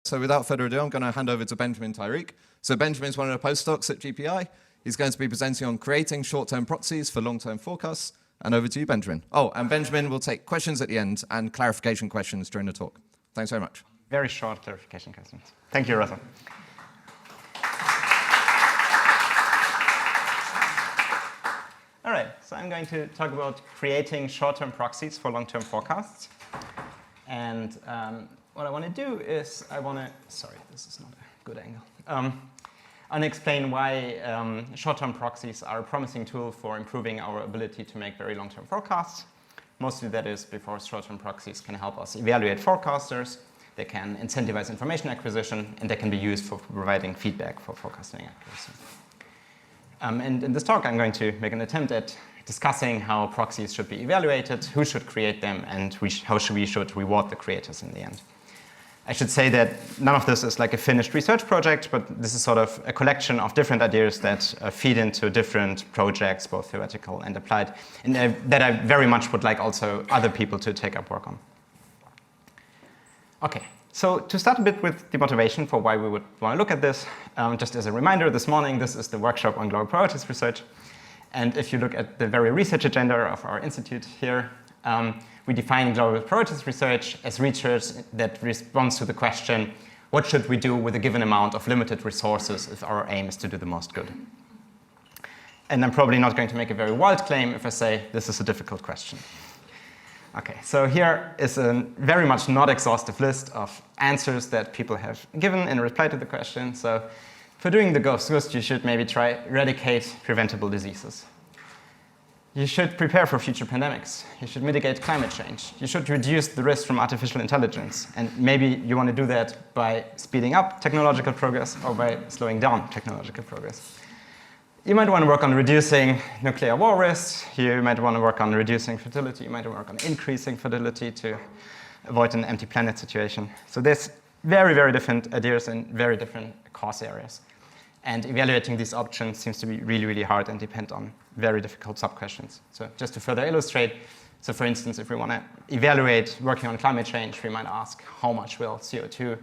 So without further ado, I'm going to hand over to Benjamin Tereick. So Benjamin's one of the postdocs at GPI. He's going to be presenting on creating short-term proxies for long-term forecasts. And over to you, Benjamin. Oh, and Benjamin will take questions at the end and clarification questions during the talk. Thanks very much. Very short clarification questions. Thank you, Russell. All right, so I'm going to talk about creating short-term proxies for long-term forecasts. And what I want to do is sorry, this is not a good angle. I want to explain why short-term proxies are a promising tool for improving our ability to make very long-term forecasts. Mostly that is because short-term proxies can help us evaluate forecasters, they can incentivize information acquisition, and they can be used for providing feedback for forecasting accuracy. And in this talk, I'm going to make an attempt at discussing how proxies should be evaluated, who should create them, and how we should reward the creators in the end. I should say that none of this is like a finished research project, but this is sort of a collection of different ideas that feed into different projects, both theoretical and applied, and that I very much would like also other people to take up work on. Okay, so to start a bit with the motivation for why we would want to look at this, just as a reminder, this morning this is the workshop on global priorities research. And if you look at the very research agenda of our institute here, we define global priorities research as research that responds to the question, what should we do with a given amount of limited resources if our aim is to do the most good? And I'm probably not going to make a very wild claim if I say this is a difficult question. Okay, so here is a very much not exhaustive list of answers that people have given in reply to the question. So for doing the ghost, you should maybe try eradicate preventable diseases. You should prepare for future pandemics. You should mitigate climate change. You should reduce the risk from artificial intelligence. And maybe you want to do that by speeding up technological progress or by slowing down technological progress. You might want to work on reducing nuclear war risks. You might want to work on reducing fertility. You might work on increasing fertility to avoid an empty planet situation. So there's very, very different ideas in very different cause areas. And evaluating these options seems to be really, really hard and depend on very difficult sub-questions. So just to further illustrate, so for instance, if we want to evaluate working on climate change, we might ask how much will CO2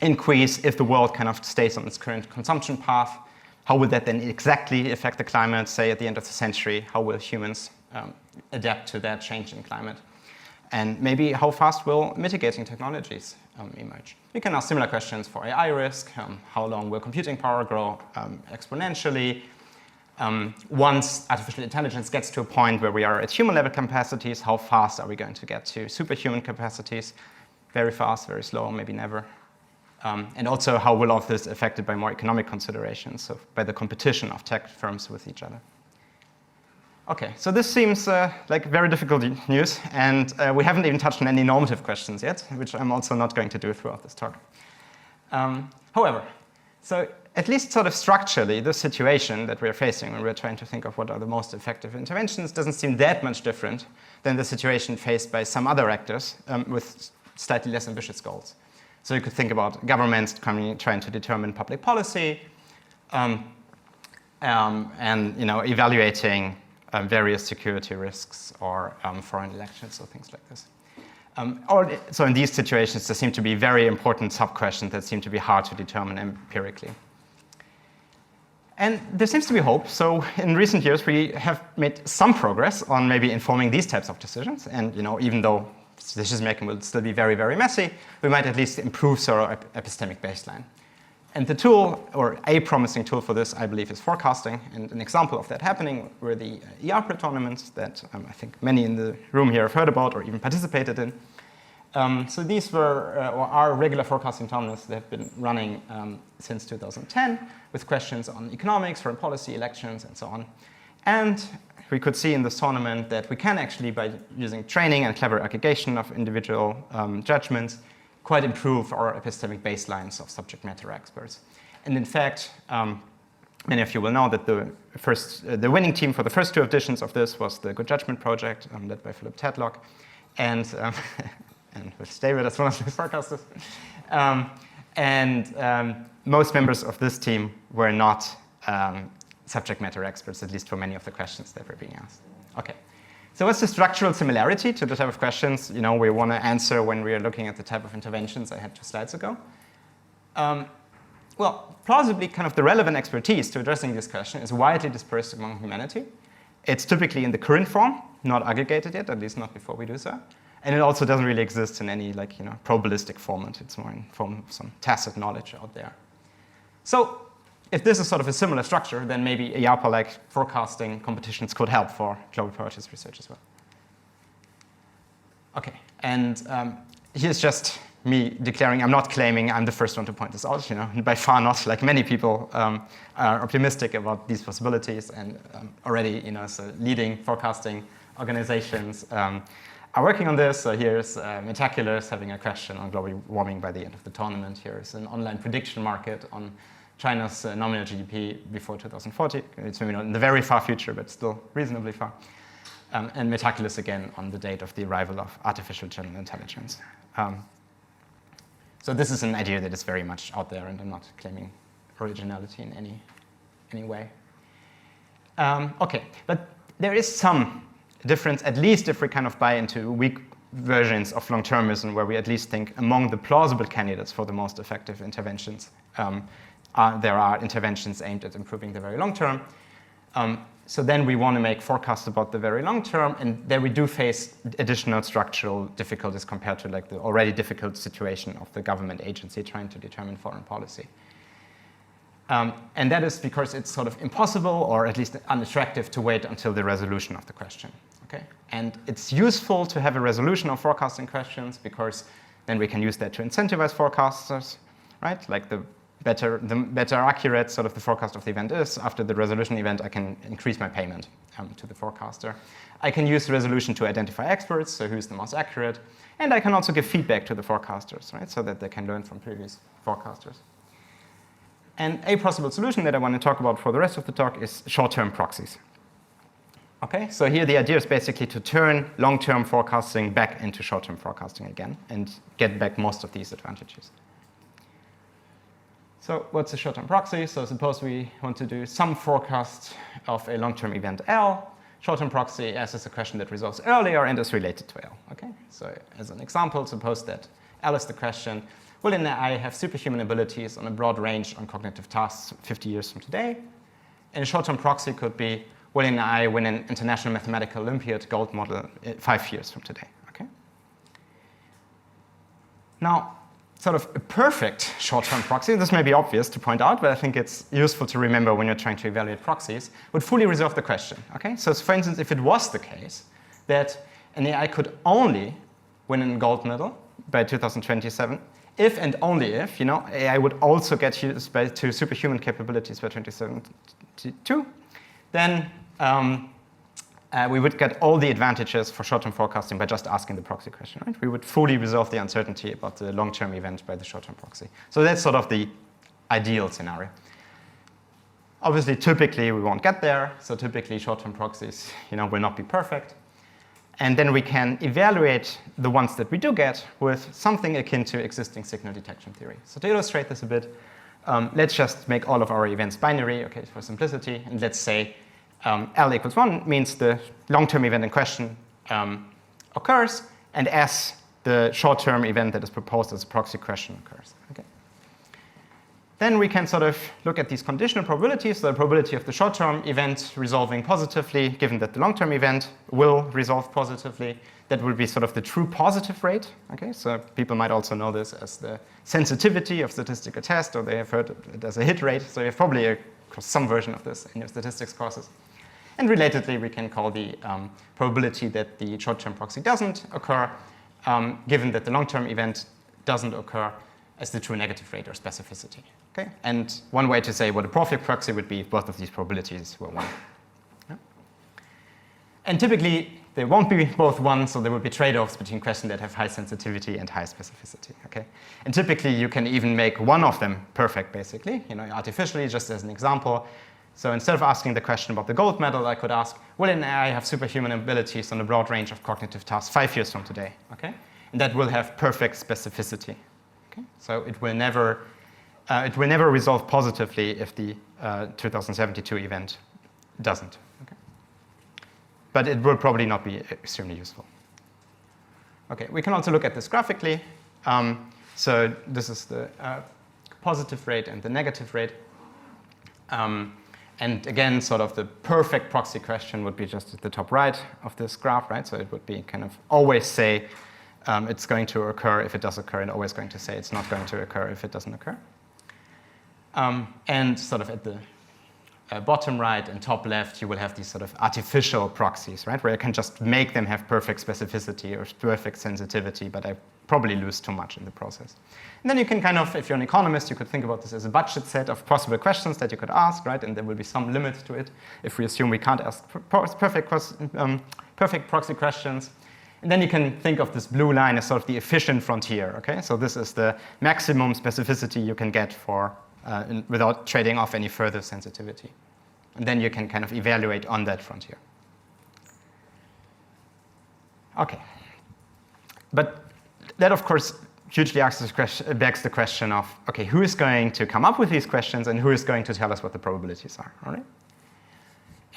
increase if the world kind of stays on its current consumption path? How would that then exactly affect the climate, say at the end of the century? How will humans adapt to that change in climate? And maybe how fast will mitigating technologies emerge? We can ask similar questions for AI risk. How long will computing power grow exponentially? Once artificial intelligence gets to a point where we are at human level capacities, how fast are we going to get to superhuman capacities? Very fast, very slow, maybe never. And also, how will all of this affected by more economic considerations, so by the competition of tech firms with each other? Okay, so this seems like very difficult news, and we haven't even touched on any normative questions yet, which I'm also not going to do throughout this talk. However, so at least sort of structurally, the situation that we're facing when we're trying to think of what are the most effective interventions doesn't seem that much different than the situation faced by some other actors with slightly less ambitious goals. So you could think about governments trying to determine public policy and evaluating various security risks or foreign elections or things like this. So in these situations, there seem to be very important sub-questions that seem to be hard to determine empirically. And there seems to be hope. So in recent years, we have made some progress on maybe informing these types of decisions. And even though decision-making will still be very, very messy, we might at least improve our epistemic baseline. And the tool, or a promising tool for this, I believe, is forecasting. And an example of that happening were the ERPRE tournaments that I think many in the room here have heard about or even participated in. So these were, or are regular forecasting tournaments that have been running since 2010 with questions on economics, foreign policy, elections, and so on. And we could see in this tournament that we can actually, by using training and clever aggregation of individual judgments, quite improve our epistemic baselines of subject matter experts. And in fact, many of you will know that the winning team for the first two editions of this was the Good Judgment Project, led by Philip Tadlock, and with David as one of the forecasters. Most members of this team were not subject matter experts, at least for many of the questions that were being asked. Okay, So what's the structural similarity to the type of questions we want to answer when we are looking at the type of interventions I had 2 slides ago? Well, plausibly, kind of the relevant expertise to addressing this question is widely dispersed among humanity. It's typically in the current form, not aggregated yet, at least not before we do so. And it also doesn't really exist in any probabilistic format. It's more in form of some tacit knowledge out there. So if this is sort of a similar structure, then maybe IARPA-like forecasting competitions could help for global priorities research as well. OK, and here's just me declaring, I'm not claiming I'm the first one to point this out, by far not. Like many people are optimistic about these possibilities, and already, so leading forecasting organizations are working on this. So here's Metaculus having a question on global warming by the end of the tournament. Here's an online prediction market on China's nominal GDP before 2040. It's maybe not in the very far future, but still reasonably far. And Metaculus again on the date of the arrival of artificial general intelligence. So this is an idea that is very much out there, and I'm not claiming originality in any way. OK, but there is some difference, at least if we kind of buy into weak versions of long-termism, where we at least think among the plausible candidates for the most effective interventions, there are interventions aimed at improving the very long term. So then we want to make forecasts about the very long term, and there we do face additional structural difficulties compared to the already difficult situation of the government agency trying to determine foreign policy. And that is because it's sort of impossible, or at least unattractive, to wait until the resolution of the question. Okay? And it's useful to have a resolution of forecasting questions, because then we can use that to incentivize forecasters, right? Like the better accurate sort of the forecast of the event is, after the resolution event, I can increase my payment to the forecaster. I can use the resolution to identify experts, so who's the most accurate. And I can also give feedback to the forecasters, right, so that they can learn from previous forecasters. And a possible solution that I want to talk about for the rest of the talk is short-term proxies. Okay, so here the idea is basically to turn long-term forecasting back into short-term forecasting again and get back most of these advantages. So what's a short-term proxy? So suppose we want to do some forecast of a long-term event L. Short-term proxy S is a question that resolves earlier and is related to L. Okay? So as an example, suppose that L is the question, will an AI have superhuman abilities on a broad range on cognitive tasks 50 years from today? And a short-term proxy could be, will an AI win an International Mathematical Olympiad gold medal 5 years from today? Okay? Now, sort of a perfect short-term proxy, this may be obvious to point out, but I think it's useful to remember when you're trying to evaluate proxies, would fully resolve the question. Okay? So for instance, if it was the case that an AI could only win a gold medal by 2027, if and only if AI would also get to superhuman capabilities by 2072, then we would get all the advantages for short-term forecasting by just asking the proxy question. Right? We would fully resolve the uncertainty about the long-term event by the short-term proxy. So that's sort of the ideal scenario. Obviously, typically, we won't get there. So typically, short-term proxies will not be perfect. And then we can evaluate the ones that we do get with something akin to existing signal detection theory. So to illustrate this a bit, let's just make all of our events binary, okay, for simplicity. And let's say L equals 1 means the long-term event in question occurs, and S, the short-term event that is proposed as a proxy question, occurs. Okay. Then we can sort of look at these conditional probabilities, the probability of the short-term event resolving positively, given that the long-term event will resolve positively. That will be sort of the true positive rate. Okay, so people might also know this as the sensitivity of statistical test, or they have heard it as a hit rate. So you have probably some version of this in your statistics courses. And relatedly, we can call the probability that the short-term proxy doesn't occur, given that the long-term event doesn't occur, as the true negative rate or specificity. Okay? And one way to say what a perfect proxy would be if both of these probabilities were 1. Yeah? And typically, they won't be both 1, so there will be trade-offs between questions that have high sensitivity and high specificity. Okay? And typically, you can even make one of them perfect, basically, artificially, just as an example. So instead of asking the question about the gold medal, I could ask, will an AI have superhuman abilities on a broad range of cognitive tasks 5 years from today? Okay? And that will have perfect specificity. Okay? So it will never resolve positively if the 2072 event doesn't. Okay? but it will probably not be extremely useful. Okay, we can also look at this graphically. So this is the positive rate and the negative rate. And again, sort of the perfect proxy question would be just at the top right of this graph, right? So it would be kind of always say it's going to occur if it does occur, and always going to say it's not going to occur if it doesn't occur. And sort of at the bottom right and top left, you will have these sort of artificial proxies, right? Where you can just make them have perfect specificity or perfect sensitivity, but I probably lose too much in the process. And then you can kind of, if you're an economist, you could think about this as a budget set of possible questions that you could ask, right? And there will be some limit to it if we assume we can't ask perfect proxy questions. And then you can think of this blue line as sort of the efficient frontier, okay? So this is the maximum specificity you can get for without trading off any further sensitivity. And then you can kind of evaluate on that frontier. Okay. But that, of course, hugely begs the question of, okay, who is going to come up with these questions and who is going to tell us what the probabilities are, all right?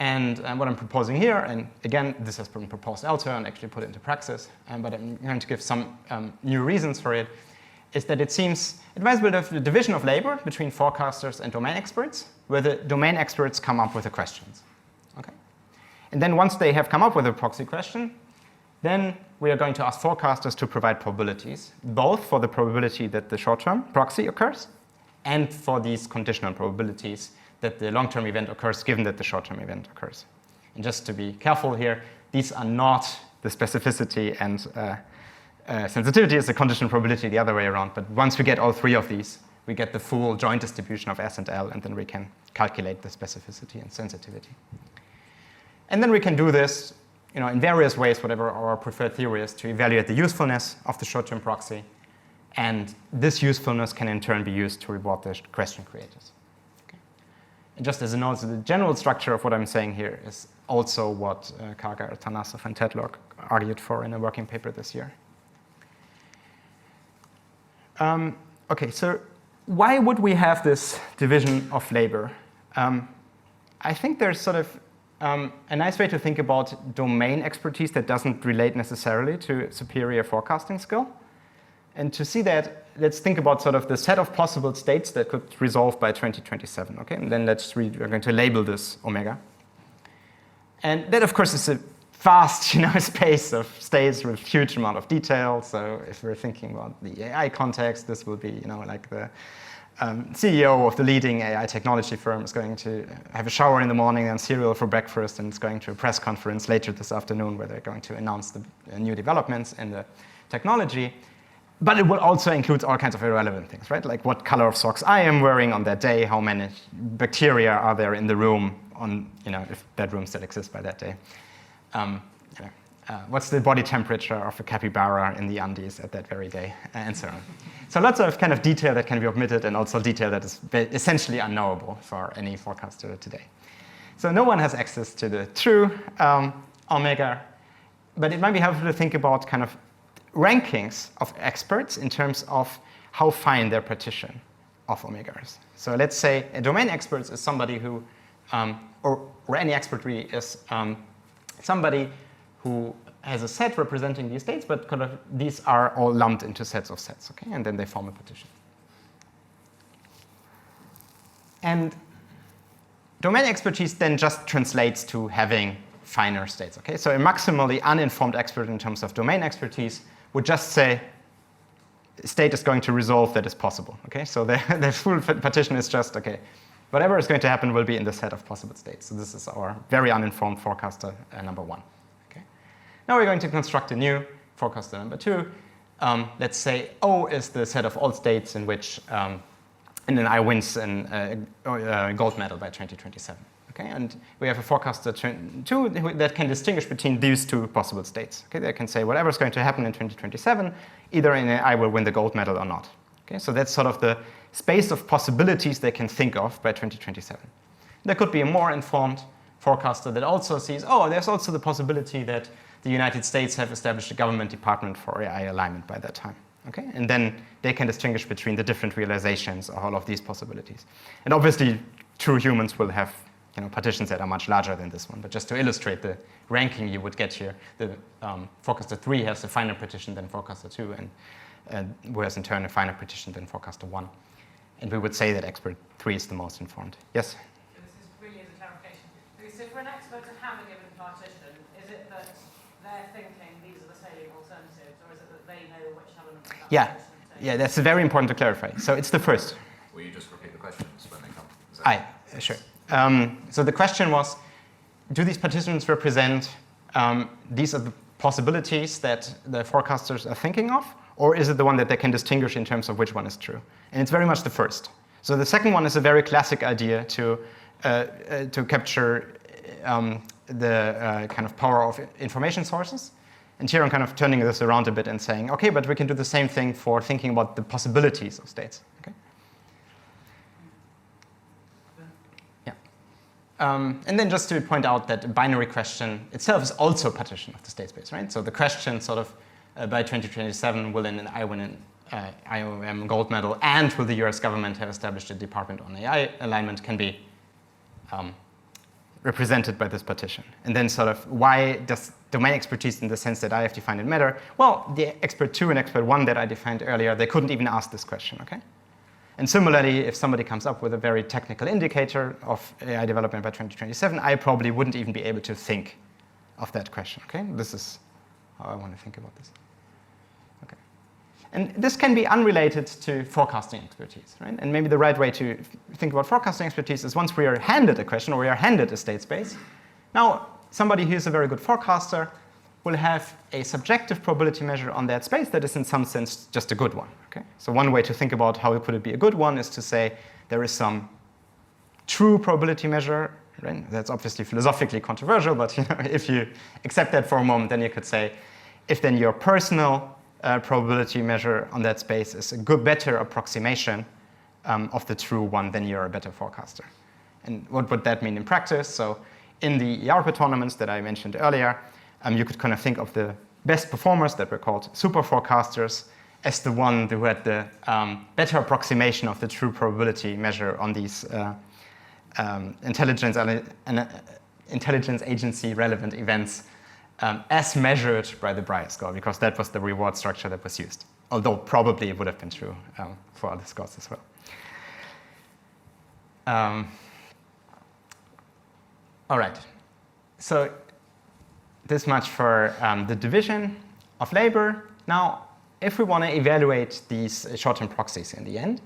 And what I'm proposing here, and again, this has been proposed elsewhere and actually put into praxis, but I'm going to give some new reasons for it, is that it seems advisable to have the division of labor between forecasters and domain experts, where the domain experts come up with the questions. Okay? And then once they have come up with a proxy question, then we are going to ask forecasters to provide probabilities, both for the probability that the short-term proxy occurs and for these conditional probabilities that the long-term event occurs given that the short-term event occurs. And just to be careful here, these are not the specificity and sensitivity is the conditional probability the other way around. But once we get all three of these, we get the full joint distribution of S and L, and then we can calculate the specificity and sensitivity. And then we can do this in various ways, whatever our preferred theory is, to evaluate the usefulness of the short-term proxy. And this usefulness can in turn be used to reward the question creators. Okay. And just as a note, so the general structure of what I'm saying here is also what Kargar, Tanasov, and Tedlock argued for in a working paper this year. Okay, so why would we have this division of labor? I think there's sort of a nice way to think about domain expertise that doesn't relate necessarily to superior forecasting skill. And to see that, let's think about sort of the set of possible states that could resolve by 2027. Okay, and then we're going to label this omega. And that, of course, is a vast, space of states with huge amount of detail. So if we're thinking about the AI context, this will be, like the CEO of the leading AI technology firm is going to have a shower in the morning and cereal for breakfast, and is going to a press conference later this afternoon where they're going to announce the new developments in the technology. But it will also include all kinds of irrelevant things, right? Like what color of socks I am wearing on that day, how many bacteria are there in the room, if that room still exists by that day. What's the body temperature of a capybara in the Andes at that very day, and so on. So lots of kind of detail that can be omitted, and also detail that is essentially unknowable for any forecaster today. So no one has access to the true omega, but it might be helpful to think about kind of rankings of experts in terms of how fine their partition of omega is. So let's say a domain expert is somebody who, or any expert really is somebody who has a set representing these states, but kind of these are all lumped into sets of sets, okay? And then they form a partition. And domain expertise then just translates to having finer states, okay? So a maximally uninformed expert in terms of domain expertise would just say, state is going to resolve that is possible, okay? So the full partition is just, okay, whatever is going to happen will be in the set of possible states. So this is our very uninformed forecaster number one. Okay. Now we're going to construct a new forecaster number two. Let's say O is the set of all states in which and then I wins a gold medal by 2027. Okay, and we have a forecaster two that can distinguish between these two possible states. Okay, they can say whatever is going to happen in 2027, either I will win the gold medal or not. Okay, so that's sort of the space of possibilities they can think of by 2027. There could be a more informed forecaster that also sees, there's also the possibility that the United States have established a government department for AI alignment by that time. Okay, and then they can distinguish between the different realizations of all of these possibilities. And obviously, true humans will have partitions that are much larger than this one. But just to illustrate the ranking you would get here, the forecaster 3 has a finer partition than forecaster 2, and whereas in turn a finer partition than forecaster 1. And we would say that expert 3 is the most informed. Yes? So this is really as a clarification. So for an expert to have a given partition, is it that they're thinking these are the salient alternatives, or is it that they know which element of that partition to take? Yeah, that's very important to clarify. So it's the first. Will you just repeat the questions when they come? Sure. So the question was, do these partitions represent these are the possibilities that the forecasters are thinking of, or is it the one that they can distinguish in terms of which one is true? And it's very much the first. So the second one is a very classic idea to capture the kind of power of information sources. And here I'm kind of turning this around a bit and saying, okay, but we can do the same thing for thinking about the possibilities of states. Okay? And then just to point out that a binary question itself is also a partition of the state space, right? So the question sort of by 2027 will an I win an IOM gold medal and will the US government have established a department on AI alignment can be represented by this partition. And then sort of why does domain expertise in the sense that I have defined it matter? Well, the expert 2 and expert 1 that I defined earlier, they couldn't even ask this question, okay? And similarly, if somebody comes up with a very technical indicator of AI development by 2027, I probably wouldn't even be able to think of that question, okay? This is how I want to think about this. Okay. And this can be unrelated to forecasting expertise, right? And maybe the right way to think about forecasting expertise is once we are handed a question or we are handed a state space, now somebody who is a very good forecaster will have a subjective probability measure on that space that is in some sense just a good one. Okay? So one way to think about how could it be a good one is to say there is some true probability measure. Right? That's obviously philosophically controversial, but if you accept that for a moment, then you could say if then your personal probability measure on that space is a good, better approximation of the true one, then you're a better forecaster. And what would that mean in practice? So in the ERP tournaments that I mentioned earlier, you could kind of think of the best performers that were called super forecasters as the one who had the better approximation of the true probability measure on these intelligence agency relevant events as measured by the Breyer score, because that was the reward structure that was used. Although probably it would have been true for other scores as well. All right. So this much for the division of labor. Now, if we want to evaluate these short-term proxies in the end,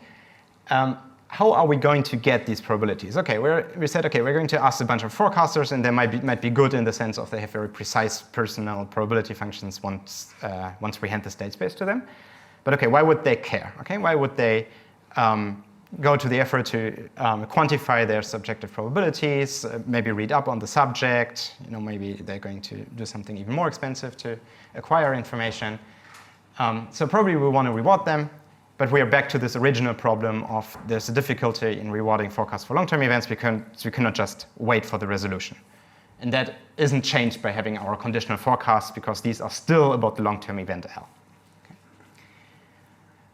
how are we going to get these probabilities? Okay, we said, okay, we're going to ask a bunch of forecasters, and they might be good in the sense of they have very precise personal probability functions once we hand the state space to them. But okay, why would they care? Okay, why would they go to the effort to quantify their subjective probabilities, maybe read up on the subject, maybe they're going to do something even more expensive to acquire information. So probably we want to reward them, but we are back to this original problem of there's a difficulty in rewarding forecasts for long-term events because we cannot just wait for the resolution. And that isn't changed by having our conditional forecasts because these are still about the long-term event L.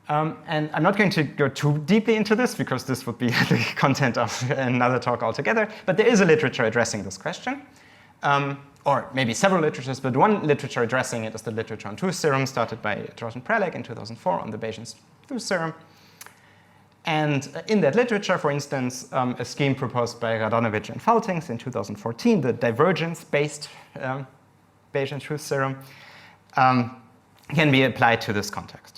And I'm not going to go too deeply into this because this would be the content of another talk altogether, but there is a literature addressing this question, or maybe several literatures, but one literature addressing it is the literature on truth theorem started by Tereick in 2004 on the Bayesian truth theorem. And in that literature, for instance, a scheme proposed by Radonovich and Faltings in 2014, the divergence-based Bayesian truth theorem, can be applied to this context.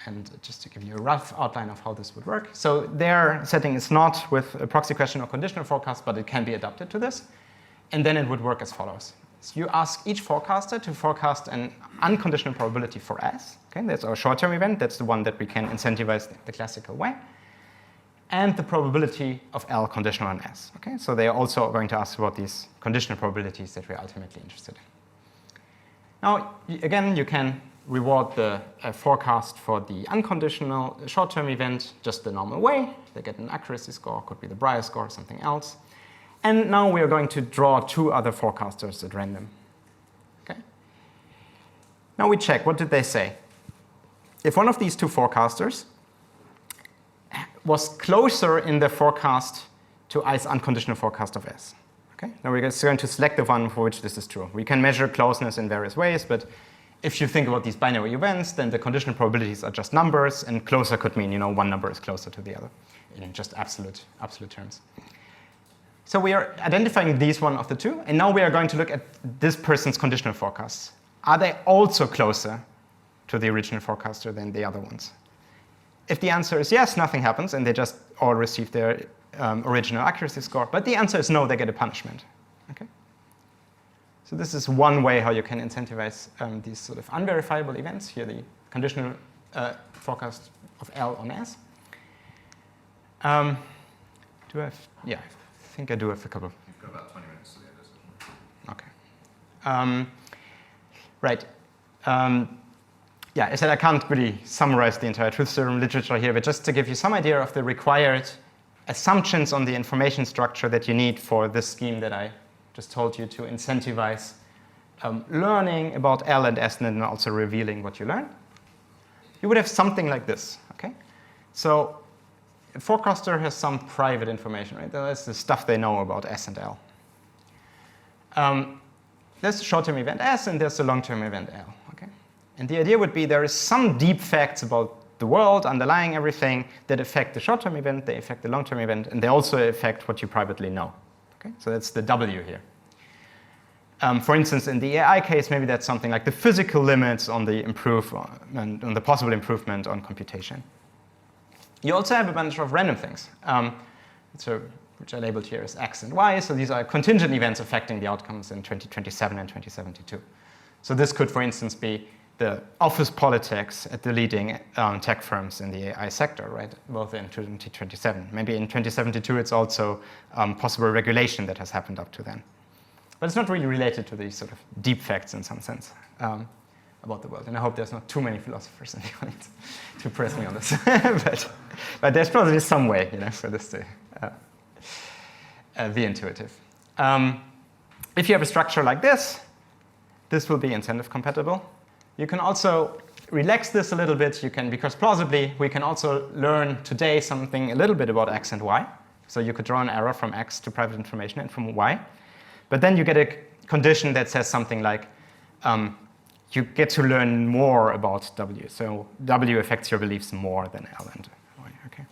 And just to give you a rough outline of how this would work. So their setting is not with a proxy question or conditional forecast, but it can be adapted to this. And then it would work as follows. So you ask each forecaster to forecast an unconditional probability for S. Okay, that's our short-term event. That's the one that we can incentivize the classical way. And the probability of L conditional on S. Okay, so they are also going to ask about these conditional probabilities that we're ultimately interested in. Now, again, you can reward the forecast for the unconditional short-term event just the normal way. They get an accuracy score, could be the Breyer score or something else. And now we are going to draw two other forecasters at random. Okay. Now we check, what did they say? If one of these two forecasters was closer in the forecast to I's unconditional forecast of S. Okay? Now we're just going to select the one for which this is true. We can measure closeness in various ways, but if you think about these binary events, then the conditional probabilities are just numbers, and closer could mean one number is closer to the other in just absolute terms. So we are identifying these one of the two, and now we are going to look at this person's conditional forecasts. Are they also closer to the original forecaster than the other ones? If the answer is yes, nothing happens, and they just all receive their original accuracy score. But the answer is no, they get a punishment. Okay? So this is one way how you can incentivize these sort of unverifiable events. Here, the conditional forecast of L on S. Do I have? Yeah, I think I do have a couple. You've got about 20 minutes to the end of this. Okay. Right. Yeah, I said I can't really summarize the entire truth serum literature here, but just to give you some idea of the required assumptions on the information structure that you need for this scheme that I just told you to incentivize learning about L and S and then also revealing what you learn. You would have something like this. Okay, so a forecaster has some private information, right? That's the stuff they know about S and L. There's a short-term event S and there's a long-term event L. Okay, and the idea would be there is some deep facts about the world underlying everything that affect the short-term event, they affect the long-term event, and they also affect what you privately know. Okay, so that's the W here. For instance, in the AI case, maybe that's something like the physical limits on the improvement, on the possible improvement on computation. You also have a bunch of random things, which I labeled here as X and Y. So these are contingent events affecting the outcomes in 2027 and 2072. So this could, for instance, be the office politics at the leading tech firms in the AI sector, right? Both in 2027. Maybe in 2072, it's also possible regulation that has happened up to then. But it's not really related to these sort of deep facts in some sense about the world. And I hope there's not too many philosophers in the audience to press me on this. but there's probably some way, for this to be intuitive. If you have a structure like this will be incentive compatible. You can also relax this a little bit. You can, because plausibly, we can also learn today something a little bit about X and Y. So you could draw an arrow from X to private information and from Y. But then you get a condition that says something like, you get to learn more about W. So W affects your beliefs more than L and Y. Okay.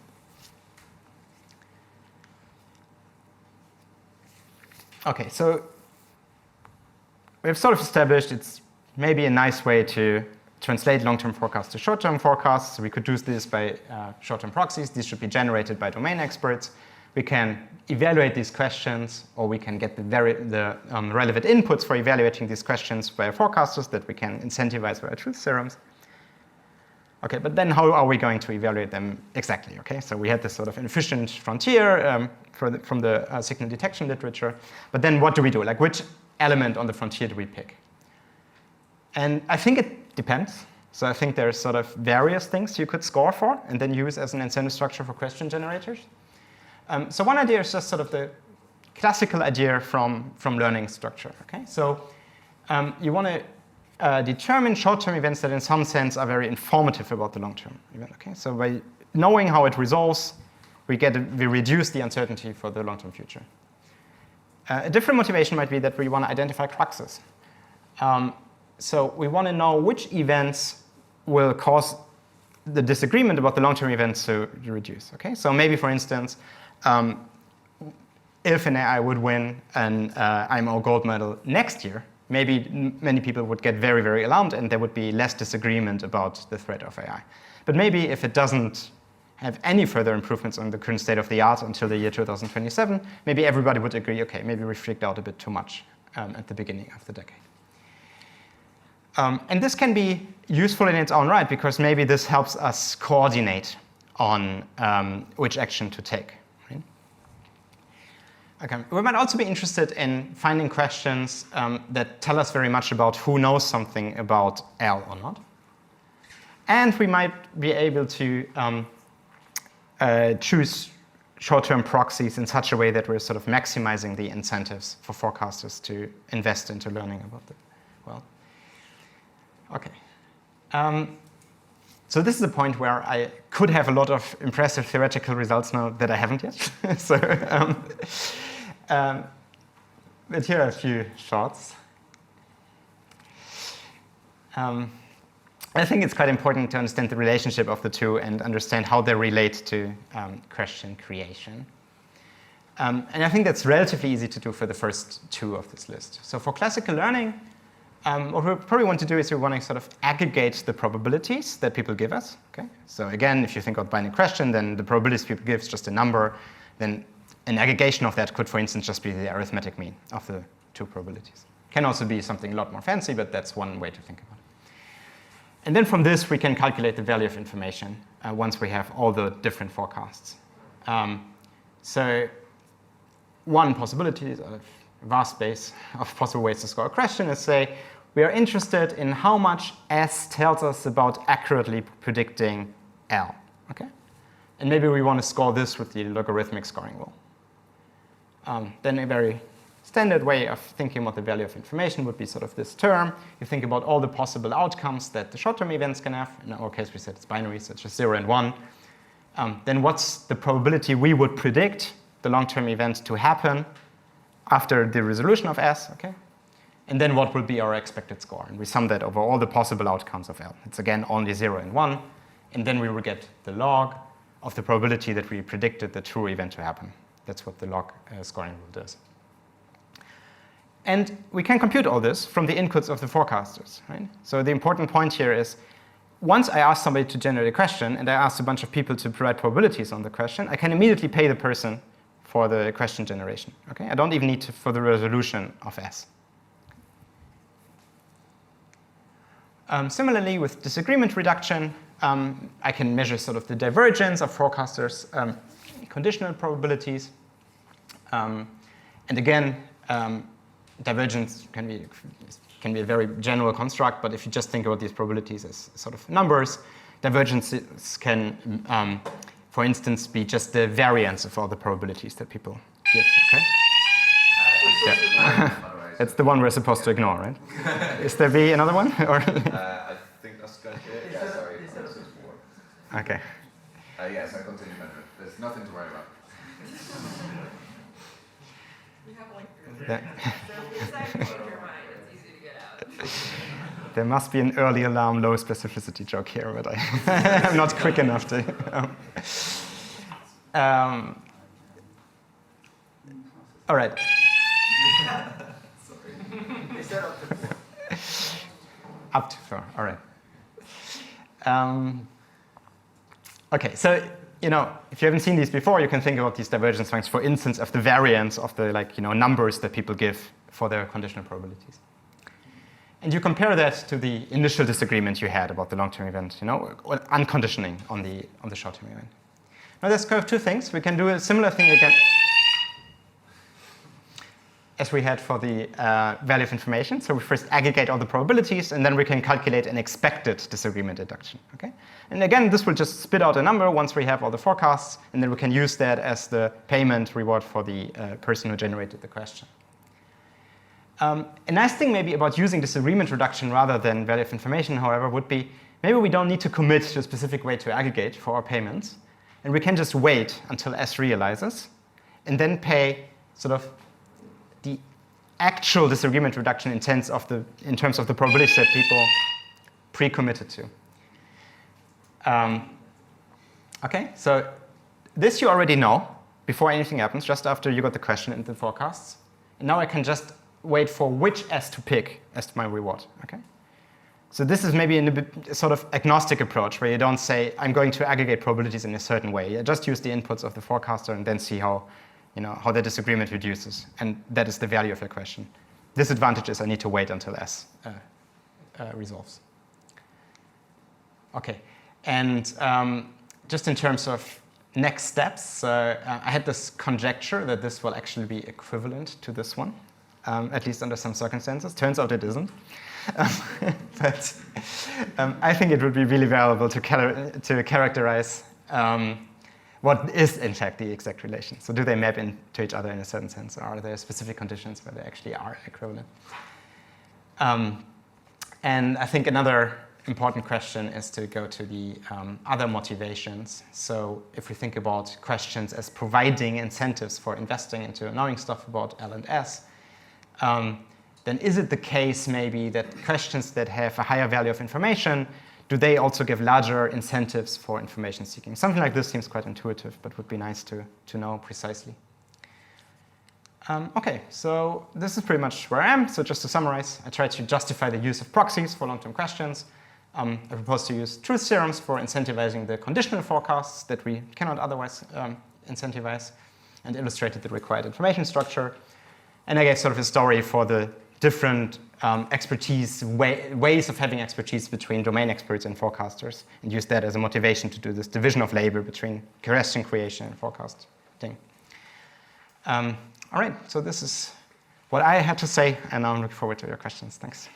Okay, so we've sort of established it's maybe a nice way to translate long-term forecasts to short-term forecasts. So we could do this by short-term proxies. These should be generated by domain experts. We can evaluate these questions, or we can get the relevant inputs for evaluating these questions by forecasters that we can incentivize via truth serums. Okay, but then how are we going to evaluate them exactly? Okay, so we had this sort of efficient frontier from the signal detection literature. But then what do we do? Like, which element on the frontier do we pick? And I think it depends. So I think there's sort of various things you could score for and then use as an incentive structure for question generators. So one idea is just sort of the classical idea from learning structure. Okay, so you want to determine short-term events that in some sense are very informative about the long-term event. Okay, so by knowing how it resolves, we reduce the uncertainty for the long-term future. A different motivation might be that we want to identify cruxes. So we want to know which events will cause the disagreement about the long-term events to reduce. Okay, so maybe, for instance, if an AI would win an IMO gold medal next year, maybe many people would get very, very alarmed and there would be less disagreement about the threat of AI. But maybe if it doesn't have any further improvements on the current state of the art until the year 2027, maybe everybody would agree, okay, maybe we freaked out a bit too much at the beginning of the decade. And this can be useful in its own right because maybe this helps us coordinate on which action to take. Right? Okay. We might also be interested in finding questions that tell us very much about who knows something about L or not. And we might be able to choose short-term proxies in such a way that we're sort of maximizing the incentives for forecasters to invest into learning about the world. Okay. So this is a point where I could have a lot of impressive theoretical results now that I haven't yet. So, but here are a few thoughts. I think it's quite important to understand the relationship of the two and understand how they relate to question creation. And I think that's relatively easy to do for the first two of this list. So for classical learning, what we probably want to do is we want to sort of aggregate the probabilities that people give us. Okay? So again, if you think of binary question, then the probabilities people give is just a number. Then an aggregation of that could, for instance, just be the arithmetic mean of the two probabilities. Can also be something a lot more fancy, but that's one way to think about it. And then from this, we can calculate the value of information once we have all the different forecasts. So one possibility, a vast space of possible ways to score a question, is say, we are interested in how much S tells us about accurately predicting L. Okay? And maybe we want to score this with the logarithmic scoring rule. Then a very standard way of thinking about the value of information would be sort of this term. You think about all the possible outcomes that the short-term events can have. In our case, we said it's binary, so it's just 0 and 1. Then what's the probability we would predict the long-term event to happen after the resolution of S? Okay? And then what will be our expected score? And we sum that over all the possible outcomes of L. It's again only 0 and 1. And then we will get the log of the probability that we predicted the true event to happen. That's what the log scoring rule does. And we can compute all this from the inputs of the forecasters. Right? So the important point here is, once I ask somebody to generate a question, and I ask a bunch of people to provide probabilities on the question, I can immediately pay the person for the question generation. Okay? I don't even need to for the resolution of S. Similarly, with disagreement reduction, I can measure sort of the divergence of forecasters' conditional probabilities. And again, divergence can be a very general construct, but if you just think about these probabilities as sort of numbers, divergences can, for instance, be just the variance of all the probabilities that people give. Okay? Yeah. That's the one we're supposed to ignore, right? Is there be another one? Or I think that's good. Yeah, sorry. Okay. Yes, I continue measuring. There's nothing to worry about. We have like Yeah. so if it's in your mind, it's easy to get out. There must be an early alarm, low specificity joke here, but I'm not quick enough to. All right. Sorry. They said up to 4. Up to 4. All right. Okay, so if you haven't seen these before, you can think about these divergence functions, for instance, of the variance of the numbers that people give for their conditional probabilities. And you compare that to the initial disagreement you had about the long-term event, or unconditioning on the short-term event. Now there's kind of two things. We can do a similar thing again as we had for the value of information. So we first aggregate all the probabilities, and then we can calculate an expected disagreement deduction. Okay? And again, this will just spit out a number once we have all the forecasts, and then we can use that as the payment reward for the person who generated the question. A nice thing maybe about using disagreement reduction rather than value of information, however, would be maybe we don't need to commit to a specific way to aggregate for our payments, and we can just wait until S realizes, and then pay sort of the actual disagreement reduction in terms of the probabilities that people pre-committed to. Okay, so this you already know before anything happens, just after you got the question and the forecasts. And now I can just wait for which S to pick as my reward. Okay? So this is maybe a sort of agnostic approach where you don't say, I'm going to aggregate probabilities in a certain way. You just use the inputs of the forecaster and then see how the disagreement reduces. And that is the value of your question. Disadvantage is I need to wait until S resolves. Okay, and just in terms of next steps, I had this conjecture that this will actually be equivalent to this one, at least under some circumstances. Turns out it isn't. But I think it would be really valuable to characterize what is, in fact, the exact relation. So do they map into each other in a certain sense, or are there specific conditions where they actually are equivalent? And I think another important question is to go to the other motivations. So if we think about questions as providing incentives for investing into knowing stuff about L and S, then is it the case maybe that questions that have a higher value of information, do they also give larger incentives for information seeking? Something like this seems quite intuitive, but would be nice to know precisely. OK, so this is pretty much where I am. So just to summarize, I tried to justify the use of proxies for long-term questions. I propose to use truth theorems for incentivizing the conditional forecasts that we cannot otherwise incentivize, and illustrated the required information structure. And I gave sort of a story for the different ways of having expertise between domain experts and forecasters, and used that as a motivation to do this division of labor between question creation and forecasting. All right, so this is what I had to say, and now I'm looking forward to your questions. Thanks.